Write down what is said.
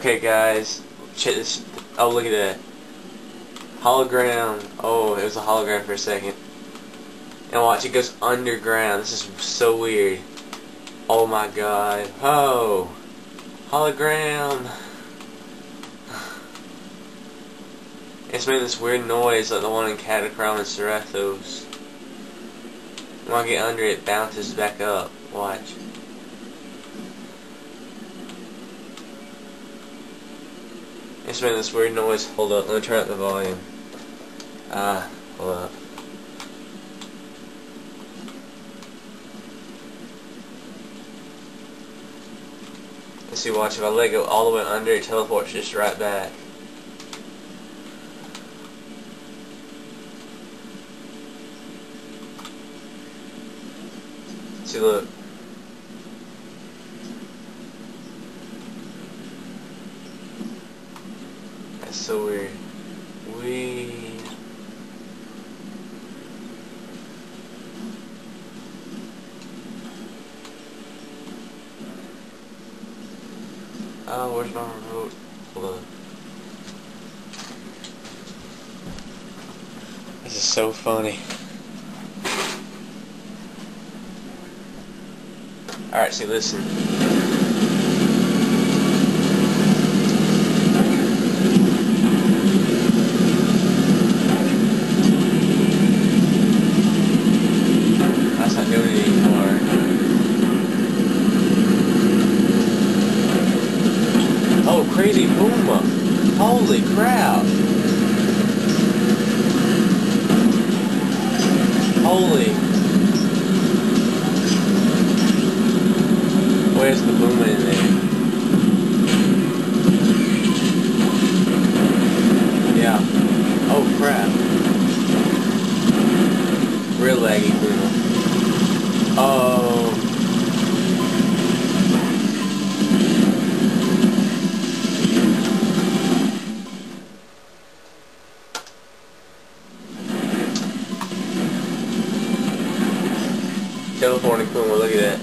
Okay guys, check this. Oh, look at that. Hologram. Oh, it was a hologram for a second. And watch, it goes underground. This is so weird. Oh my god. Oh. Hologram. It's making this weird noise like the one in Catachrome and Serathos. When I get under it, bounces back up. Watch. It's making this weird noise. Hold up, let me turn up the volume. Hold up. Let's see, watch, if I let go all the way under, it teleports just right back. See, look. That's so weird. Oh, where's my remote? Hold on. This is so funny. Alright, see, listen. That's not doing it anymore. Oh, crazy Puma! Holy crap! Holy! Where's the Puma in there? Yeah. Oh crap! Real laggy Puma. Oh. Teleporting Puma, look at that.